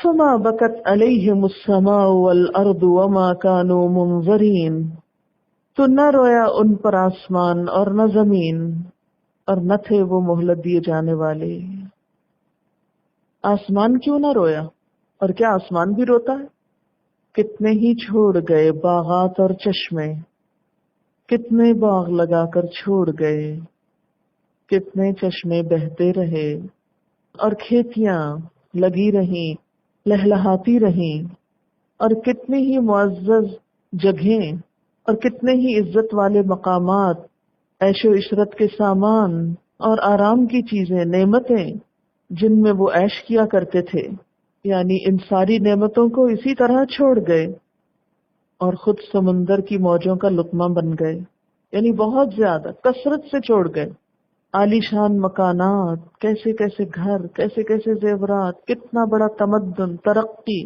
فما بکت علیہم السماء والارض وما كانوا منظرین، تو نہ رویا ان پر آسمان اور نہ زمین، اور نہ تھے وہ مہلت دیے جانے والے۔ آسمان کیوں نہ رویا؟ اور کیا آسمان بھی روتا ہے؟ کتنے ہی چھوڑ گئے باغات اور چشمے، کتنے باغ لگا کر چھوڑ گئے، کتنے چشمے بہتے رہے، اور کھیتیاں لگی رہیں، لہلہاتی رہیں، اور کتنی ہی معزز جگہیں اور کتنے ہی عزت والے مقامات، عیش و عشرت کے سامان اور آرام کی چیزیں، نعمتیں جن میں وہ عیش کیا کرتے تھے، یعنی ان ساری نعمتوں کو اسی طرح چھوڑ گئے اور خود سمندر کی موجوں کا لقمہ بن گئے، یعنی بہت زیادہ کثرت سے چھوڑ گئے۔ عالیشان مکانات، کیسے کیسے گھر، کیسے کیسے زیورات، کتنا بڑا تمدن، ترقی،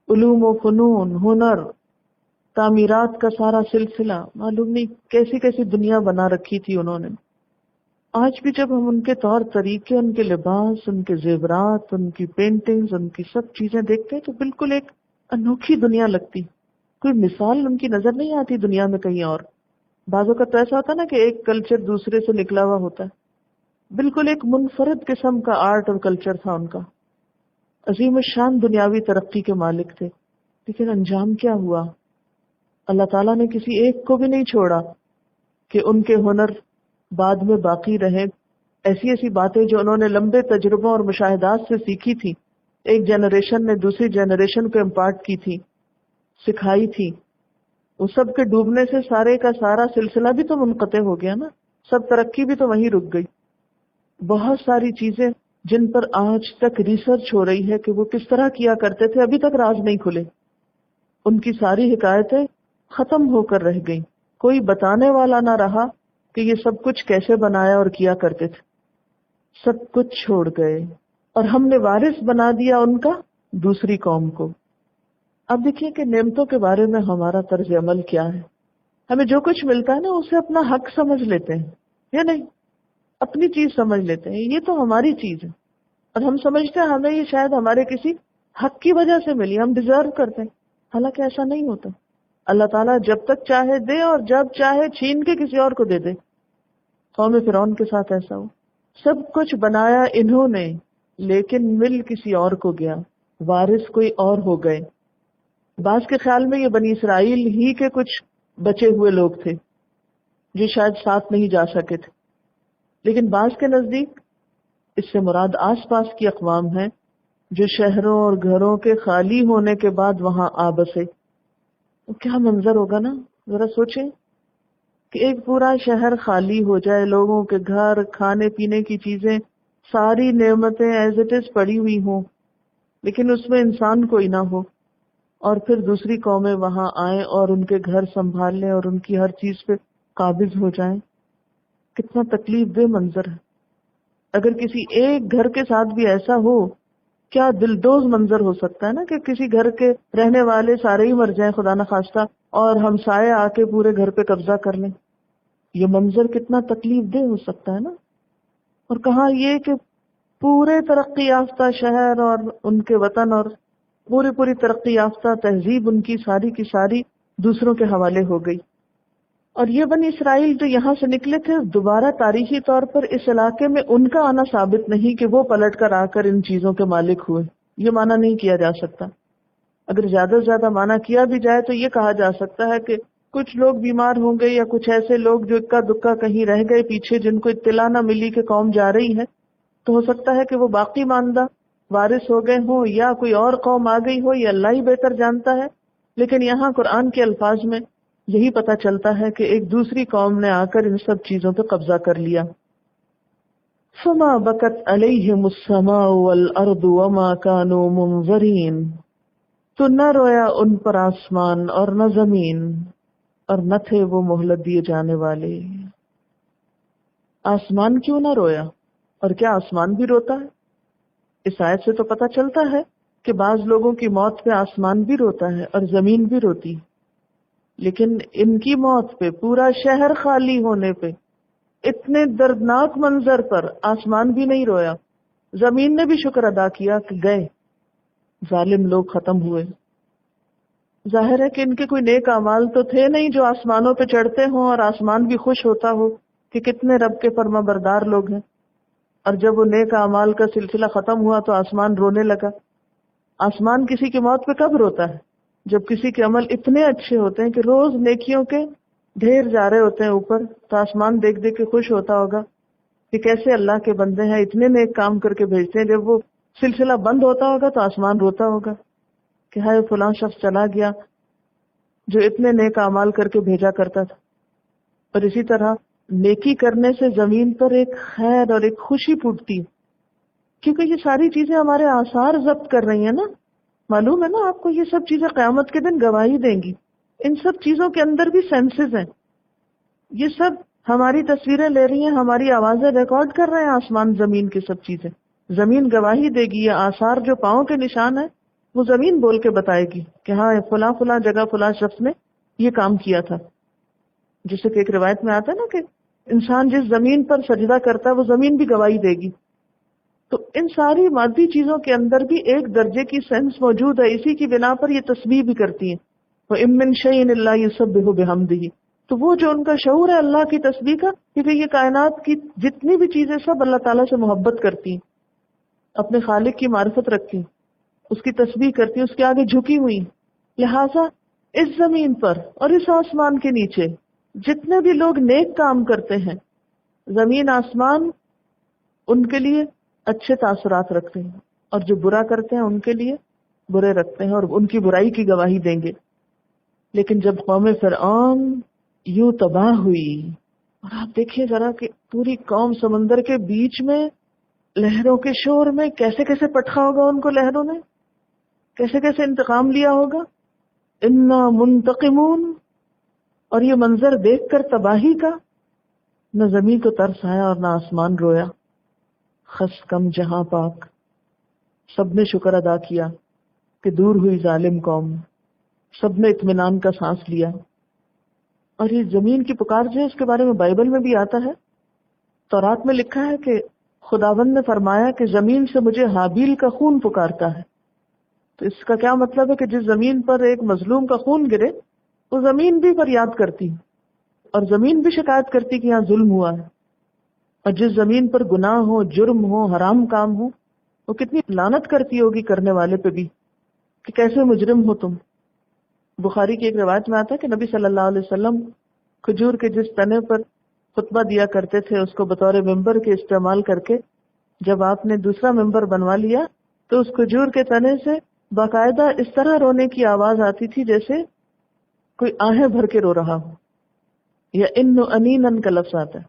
علوم و فنون، ہنر، تعمیرات کا سارا سلسلہ، معلوم نہیں کیسی کیسی دنیا بنا رکھی تھی انہوں نے۔ آج بھی جب ہم ان کے طور طریقے، ان کے لباس، ان کے زیورات، ان کی پینٹنگز، ان کی سب چیزیں دیکھتے ہیں تو بالکل ایک انوکھی دنیا لگتی، کوئی مثال ان کی نظر نہیں آتی دنیا میں کہیں اور۔ بعض اوقات تو ایسا ہوتا ہے نا کہ ایک کلچر دوسرے سے نکلا ہوا ہوتا ہے، بالکل ایک منفرد قسم کا آرٹ اور کلچر تھا ان کا، عظیم الشان دنیاوی ترقی کے مالک تھے، لیکن انجام کیا ہوا؟ اللہ تعالیٰ نے کسی ایک کو بھی نہیں چھوڑا کہ ان کے ہنر بعد میں باقی رہے۔ ایسی ایسی باتیں جو انہوں نے لمبے تجربوں اور مشاہدات سے سیکھی تھی، ایک جنریشن نے دوسری جنریشن کو امپارٹ کی تھی، سکھائی تھی، وہ سب کے ڈوبنے سے سارے کا سارا سلسلہ بھی تو منقطع ہو گیا نا، سب ترقی بھی تو وہیں رک گئی۔ بہت ساری چیزیں جن پر آج تک ریسرچ ہو رہی ہے کہ وہ کس طرح کیا کرتے تھے، ابھی تک راز نہیں کھلے، ان کی ساری حکایتیں ختم ہو کر رہ گئیں، کوئی بتانے والا نہ رہا کہ یہ سب کچھ کیسے بنایا اور کیا کرتے تھے، سب کچھ چھوڑ گئے اور ہم نے وارث بنا دیا ان کا دوسری قوم کو۔ اب دیکھیے کہ نعمتوں کے بارے میں ہمارا طرز عمل کیا ہے، ہمیں جو کچھ ملتا ہے نا اسے اپنا حق سمجھ لیتے ہیں یا نہیں، اپنی چیز سمجھ لیتے ہیں، یہ تو ہماری چیز ہے، اور ہم سمجھتے ہیں ہمیں یہ شاید ہمارے کسی حق کی وجہ سے ملی، ہم ڈیزرو کرتے ہیں، حالانکہ ایسا نہیں ہوتا۔ اللہ تعالیٰ جب تک چاہے دے اور جب چاہے چھین کے کسی اور کو دے دے۔ قوم فرعون کے ساتھ ایسا ہو، سب کچھ بنایا انہوں نے لیکن مل کسی اور کو گیا، وارث کوئی اور ہو گئے۔ بعض کے خیال میں یہ بنی اسرائیل ہی کے کچھ بچے ہوئے لوگ تھے جو شاید ساتھ نہیں جا سکے تھے، لیکن بعض کے نزدیک اس سے مراد آس پاس کی اقوام ہیں جو شہروں اور گھروں کے خالی ہونے کے بعد وہاں آ بسے۔ کیا منظر ہوگا نا، ذرا سوچیں کہ ایک پورا شہر خالی ہو جائے، لوگوں کے گھر، کھانے پینے کی چیزیں، ساری نعمتیں ایز اٹ از پڑی ہوئی ہوں، لیکن اس میں انسان کوئی نہ ہو، اور پھر دوسری قومیں وہاں آئیں اور ان کے گھر سنبھال لیں اور ان کی ہر چیز پہ قابض ہو جائیں۔ کتنا تکلیف دہ منظر ہے۔ اگر کسی ایک گھر کے ساتھ بھی ایسا ہو، کیا دلدوز منظر ہو سکتا ہے نا کہ کسی گھر کے رہنے والے سارے ہی مر جائیں خدا نخواستہ اور ہمسائے آ کے پورے گھر پہ قبضہ کر لیں۔ یہ منظر کتنا تکلیف دہ ہو سکتا ہے نا۔ اور کہاں یہ کہ پورے ترقی یافتہ شہر اور ان کے وطن اور پوری ترقی یافتہ تہذیب ان کی ساری دوسروں کے حوالے ہو گئی۔ اور یہ بنی اسرائیل جو یہاں سے نکلے تھے، دوبارہ تاریخی طور پر اس علاقے میں ان کا آنا ثابت نہیں کہ وہ پلٹ کر آ کر ان چیزوں کے مالک ہوئے، یہ معنی نہیں کیا جا سکتا۔ اگر زیادہ سے زیادہ معنی کیا بھی جائے تو یہ کہا جا سکتا ہے کہ کچھ لوگ بیمار ہوں گے یا کچھ ایسے لوگ جو اکا دکا کہیں رہ گئے پیچھے، جن کو اطلاع نہ ملی کہ قوم جا رہی ہے، تو ہو سکتا ہے کہ وہ باقی ماندہ وارث ہو گئے ہوں یا کوئی اور قوم آ گئی ہو، یہ اللہ ہی بہتر جانتا ہے۔ لیکن یہاں قرآن کے الفاظ میں یہی پتہ چلتا ہے کہ ایک دوسری قوم نے آ کر ان سب چیزوں پہ قبضہ کر لیا۔ فما بکت علیہم السماء والارض وما كانوا منظرین، تو نہ رویا ان پر آسمان اور نہ زمین، اور نہ تھے وہ مہلت دیے جانے والے۔ آسمان کیوں نہ رویا؟ اور کیا آسمان بھی روتا ہے؟ اس آیت سے تو پتہ چلتا ہے کہ بعض لوگوں کی موت پہ آسمان بھی روتا ہے اور زمین بھی روتی، لیکن ان کی موت پہ، پورا شہر خالی ہونے پہ، اتنے دردناک منظر پر آسمان بھی نہیں رویا، زمین نے بھی شکر ادا کیا کہ گئے، ظالم لوگ ختم ہوئے. ظاہر ہے کہ ان کے کوئی نیک اعمال تو تھے نہیں جو آسمانوں پہ چڑھتے ہوں اور آسمان بھی خوش ہوتا ہو کہ کتنے رب کے فرما بردار لوگ ہیں. اور جب وہ نیک اعمال کا سلسلہ ختم ہوا تو آسمان رونے لگا. آسمان کسی کی موت پہ کب روتا ہے؟ جب کسی کے عمل اتنے اچھے ہوتے ہیں کہ روز نیکیوں کے ڈھیر جا رہے ہوتے ہیں اوپر، تو آسمان دیکھ دیکھ کے خوش ہوتا ہوگا کہ کیسے اللہ کے بندے ہیں، اتنے نیک کام کر کے بھیجتے ہیں. جب وہ سلسلہ بند ہوتا ہوگا تو آسمان روتا ہوگا کہ ہائے فلاں شخص چلا گیا جو اتنے نیک اعمال کر کے بھیجا کرتا تھا. اور اسی طرح نیکی کرنے سے زمین پر ایک خیر اور ایک خوشی پھوٹتی ہے، کیونکہ یہ ساری چیزیں ہمارے آثار ضبط کر رہی ہیں نا. معلوم ہے نا آپ کو، یہ سب چیزیں قیامت کے دن گواہی دیں گی. ان سب چیزوں کے اندر بھی سینسز ہیں. یہ سب ہماری تصویریں لے رہی ہیں، ہماری آوازیں ریکارڈ کر رہے ہیں. آسمان زمین کی سب چیزیں، زمین گواہی دے گی. یہ آثار جو پاؤں کے نشان ہیں وہ زمین بول کے بتائے گی کہ ہاں فلاں فلاں جگہ فلاں شخص نے یہ کام کیا تھا. جسے کہ ایک روایت میں آتا ہے نا کہ انسان جس زمین پر سجدہ کرتا ہے وہ زمین بھی گواہی دے گی. تو ان ساری مادی چیزوں کے اندر بھی ایک درجے کی سینس موجود ہے. اسی کی بنا پر یہ تسبیح بھی کرتی ہیں. وَإِن مِّن شَيْءٍ إِلَّا يُسَبِّحُ بِحَمْدِهِ. تو وہ جو ان کا شعور ہے اللہ کی تسبیح کا، کیونکہ یہ کائنات کی جتنی بھی چیزیں سب اللہ تعالیٰ سے محبت کرتی ہیں، اپنے خالق کی معرفت رکھتی ہیں، اس کی تسبیح کرتی ہیں، اس کے آگے جھکی ہوئی. لہٰذا اس زمین پر اور اس آسمان کے نیچے جتنے بھی لوگ نیک کام کرتے ہیں، زمین آسمان ان کے لیے اچھے تاثرات رکھتے ہیں، اور جو برا کرتے ہیں ان کے لیے برے رکھتے ہیں اور ان کی برائی کی گواہی دیں گے. لیکن جب قوم فرعون یوں تباہ ہوئی، اور آپ دیکھیے ذرا کہ پوری قوم سمندر کے بیچ میں لہروں کے شور میں کیسے کیسے پٹخا ہوگا ان کو لہروں نے، کیسے کیسے انتقام لیا ہوگا. انا منتقمون. اور یہ منظر دیکھ کر تباہی کا نہ زمین کو ترس آیا اور نہ آسمان رویا. خس کم جہاں پاک، سب نے شکر ادا کیا کہ دور ہوئی ظالم قوم. سب نے اطمینان کا سانس لیا. اور یہ زمین کی پکار جو ہے اس کے بارے میں بائبل میں بھی آتا ہے. تورات میں لکھا ہے کہ خداوند نے فرمایا کہ زمین سے مجھے حابیل کا خون پکارتا ہے. تو اس کا کیا مطلب ہے کہ جس زمین پر ایک مظلوم کا خون گرے وہ زمین بھی فریاد کرتی اور زمین بھی شکایت کرتی کہ یہاں ظلم ہوا ہے. اور جس زمین پر گناہ ہو، جرم ہو، حرام کام ہو، وہ کتنی لعنت کرتی ہوگی کرنے والے پہ بھی کہ کیسے مجرم ہو تم. بخاری کی ایک روایت میں آتا ہے کہ نبی صلی اللہ علیہ وسلم کھجور کے جس تنے پر خطبہ دیا کرتے تھے اس کو بطور ممبر کے استعمال کر کے جب آپ نے دوسرا ممبر بنوا لیا تو اس کھجور کے تنے سے باقاعدہ اس طرح رونے کی آواز آتی تھی جیسے کوئی آہیں بھر کے رو رہا ہو، یا انین کا لفظ آتا ہے.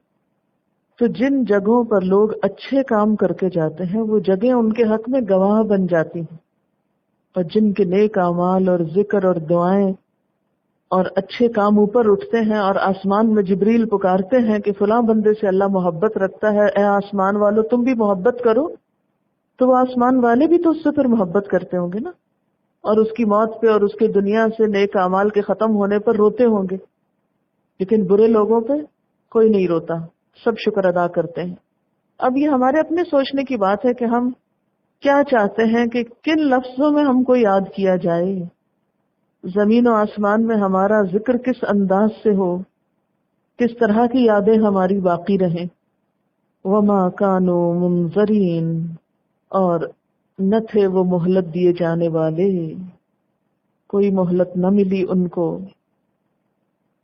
تو جن جگہوں پر لوگ اچھے کام کر کے جاتے ہیں وہ جگہیں ان کے حق میں گواہ بن جاتی ہیں، اور جن کے نیک اعمال اور ذکر اور دعائیں اور اچھے کام اوپر اٹھتے ہیں اور آسمان میں جبریل پکارتے ہیں کہ فلاں بندے سے اللہ محبت رکھتا ہے، اے آسمان والو تم بھی محبت کرو، تو وہ آسمان والے بھی تو اس سے پھر محبت کرتے ہوں گے نا، اور اس کی موت پہ اور اس کے دنیا سے نیک اعمال کے ختم ہونے پر روتے ہوں گے. لیکن برے لوگوں پہ کوئی نہیں روتا، سب شکر ادا کرتے ہیں. اب یہ ہمارے اپنے سوچنے کی بات ہے کہ ہم کیا چاہتے ہیں کہ کن لفظوں میں ہم کو یاد کیا جائے، زمین و آسمان میں ہمارا ذکر کس انداز سے ہو، کس طرح کی یادیں ہماری باقی رہیں. وما کانوا منظرین. اور نہ تھے وہ مہلت دیے جانے والے، کوئی مہلت نہ ملی ان کو.